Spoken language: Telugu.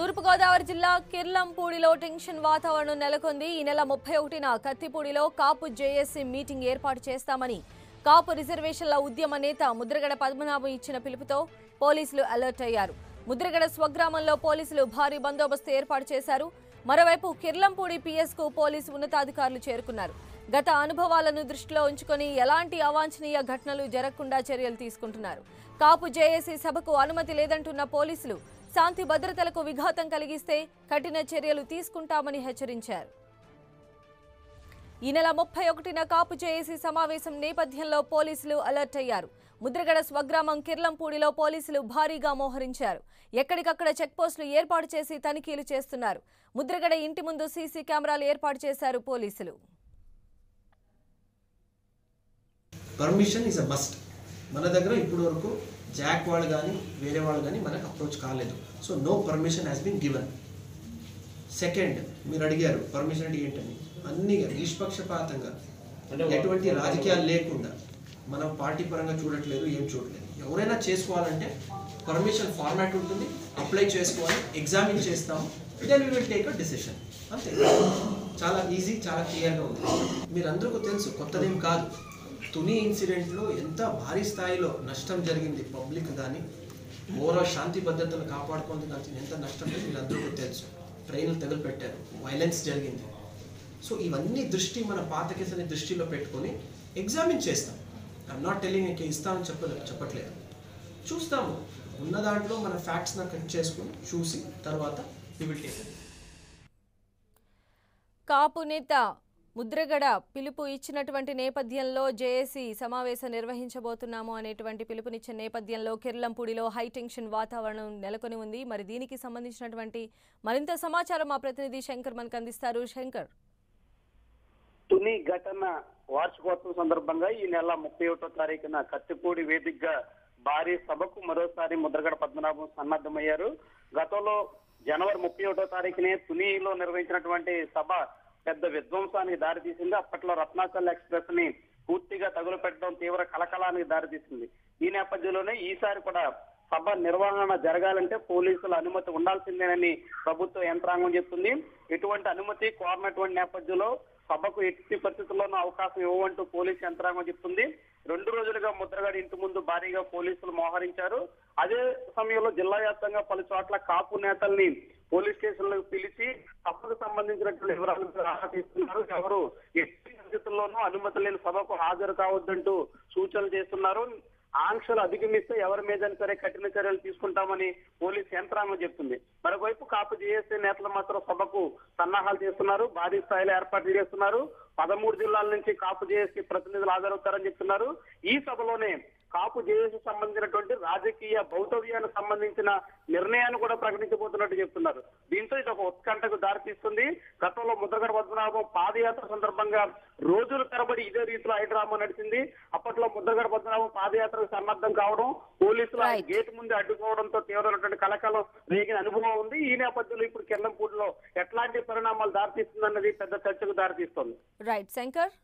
తూర్పుగోదావరి జిల్లా కిర్లంపూడిలో టెన్షన్ వాతావరణం నెలకొంది. ఈ నెల 31న కత్తిపూడిలో కాపు జేఏసీ మీటింగ్ ఏర్పాటు చేస్తామని కాపు రిజర్వేషన్ల ఉద్యమ నేత ముద్రగడ పద్మనాభం ఇచ్చిన పిలుపుతో పోలీసులు అలర్ట్ అయ్యారు. ముద్రగడ స్వగ్రామంలో పోలీసులు భారీ బందోబస్తు ఏర్పాటు చేశారు. మరోవైపు కిర్లంపూడి పిఎస్కు పోలీసు ఉన్నతాధికారులు చేరుకున్నారు. గత అనుభవాలను దృష్టిలో ఉంచుకొని ఎలాంటి అవాంఛనీయ ఘటనలు జరగకుండా చర్యలు తీసుకుంటున్నారు. కాపు జేఏసీ సభకు అనుమతి లేదంటున్న పోలీసులు శాంతి భద్రతలకు విఘాతం కలిగిస్తే కఠిన చర్యలు తీసుకుంటామని హెచ్చరించారు. ఈ నెల 31న కాపు జేఏసీ సమావేశం నేపథ్యంలో పోలీసులు అలర్ట్ అయ్యారు. ముద్రగడ స్వగ్రామం కిర్లంపూడిలో పోలీసులు భారీగా మోహరించారు. ఎక్కడికక్కడ చెక్పోస్టులు ఏర్పాటు చేసి తనిఖీలు చేస్తున్నారు. ముద్రగడ ఇంటి ముందు సీసీ కెమెరాలు ఏర్పాటు చేశారు పోలీసులు. Permission is a must. మన దగ్గర ఇప్పుడు వరకు జాక్ వాళ్ళు కానీ వేరే వాళ్ళు కానీ మనకు అప్రోచ్ కాలేదు. So no permission has been given. Second, మీరు అడిగారు పర్మిషన్ అంటే ఏంటని. అన్ని నిష్పక్షపాతంగా ఎటువంటి రాజకీయాలు లేకుండా మనం పార్టీ పరంగా చూడట్లేదు, ఏం చూడలేదు. ఎవరైనా చేసుకోవాలంటే పర్మిషన్ ఫార్మాట్ ఉంటుంది, అప్లై చేసుకోవాలి, ఎగ్జామిన్ చేస్తాము, then we will take a decision. అంతే. చాలా ఈజీ, చాలా క్లియర్గా ఉంది. మీరందరికీ తెలుసు, కొత్తదేం కాదు. తుని ఇన్సిడెంట్లో ఎంత భారీ స్థాయిలో నష్టం జరిగింది పబ్లిక్ కానీ ఓవరాల్ శాంతి భద్రతలు కాపాడుకోవడం కానీ ఎంత నష్టం వీళ్ళందరికీ తెలుసు. ట్రైన్లు తగులుపెట్టారు, వైలెన్స్ జరిగింది. సో ఇవన్నీ మన పాత కేసుని దృష్టిలో పెట్టుకొని ఎగ్జామిన్ చేస్తాం. ఐఎమ్ నాట్ టెలింగ్ ఇంకా ఇస్తామని చెప్పట్లేదు. చూస్తాము, ఉన్న దాంట్లో మన ఫ్యాక్ట్స్ కట్ చేసుకొని చూసి తర్వాత వి విల్ టేక్. కాపు నేత ముద్రగడ పిలుపు ఇచ్చినటువంటి నేపథ్యంలో జేఏసీ సమావేశం నిర్వహించబోతున్నాము అనేటువంటి పిలుపునిచ్చిన నేపథ్యంలో కిర్లంపూడిలో హైటెన్షన్ వాతావరణం నెలకొని ఉంది. మరి దీనికి సంబంధించినటువంటి మరింత సమాచారం మా ప్రతినిధి శంకర్ మనకు అందిస్తారు. శంకర్, తుని ఘటన వార్షికోత్సవం సందర్భంగా ఈ నెల 31వ తారీఖున కత్తిపూడి వేదికగా భారీ సభకు మరోసారి ముద్రగడ పద్మనాభం సన్నద్ధమయ్యారు. గతంలో జనవరి 31వ తారీఖునే తునిలో నిర్వహించినటువంటి సభ పెద్ద విధ్వంసానికి దారితీసింది. అప్పట్లో రత్నాచల్ ఎక్స్ప్రెస్ ని పూర్తిగా తగులుపెట్టడం తీవ్ర కలకలానికి దారితీసింది. ఈ నేపథ్యంలోనే ఈసారి కూడా సభ నిర్వహణ జరగాలంటే పోలీసుల అనుమతి ఉండాల్సిందేనని ప్రభుత్వ యంత్రాంగం చెప్తుంది. ఎటువంటి అనుమతి కోరినటువంటి నేపథ్యంలో సభకు ఎట్టి పరిస్థితుల్లోనూ అవకాశం ఇవ్వమంటూ పోలీసు యంత్రాంగం చెప్తుంది. 2 రోజులుగా ముద్రగడ ఇంటి ముందు భారీగా పోలీసులు మోహరించారు. అదే సమయంలో జిల్లా వ్యాప్తంగా పలు చోట్ల కాపు నేతల్ని పోలీస్ స్టేషన్లకు పిలిచి సభకు సంబంధించినటువంటి వివరాలు ఆరా తీస్తున్నారు. ఎవరు ఎట్టి పరిస్థితుల్లోనూ అనుమతి లేని సభకు హాజరు కావద్దంటూ సూచనలు చేస్తున్నారు. ఆంక్షలు అధిగమిస్తే ఎవరి మీద సరే కఠిన చర్యలు తీసుకుంటామని పోలీస్ యంత్రాంగం చెప్తుంది. మరోవైపు కాపు జేఏసీ నేతలు మాత్రం సభకు సన్నాహాలు చేస్తున్నారు, భారీ స్థాయిలో ఏర్పాట్లు చేస్తున్నారు. 13 జిల్లాల నుంచి కాపు జేఏసీ ప్రతినిధులు హాజరవుతారని చెప్తున్నారు. ఈ సభలోనే కాపు జేఏసీ సంబంధించినటువంటి రాజకీయ భౌతవ్యానికి సంబంధించిన నిర్ణయాన్ని కూడా ప్రకటించబోతున్నట్టు చెప్తున్నారు. దీంతో ఇది ఒక ఉత్కంఠకు దారితీస్తుంది. గతంలో ముద్రగడ పద్మనాభం పాదయాత్ర సందర్భంగా రోజుల తరబడి ఇదే రీతిలో హైడ్రామా నడిచింది. అప్పట్లో ముద్రగడ పద్మనాభం పాదయాత్రకు సన్నద్ధం కావడం, పోలీసులు గేట్ ముందు అడ్డుకోవడంతో తీవ్రమైనటువంటి కలకలం రేగిన అనుభవం ఉంది. ఈ నేపథ్యంలో ఇప్పుడు కిర్లంపూడిలో ఎట్లాంటి పరిణామాలు దారితీస్తుందన్నది పెద్ద చర్చకు దారితీస్తుంది. రైట్ శంకర్.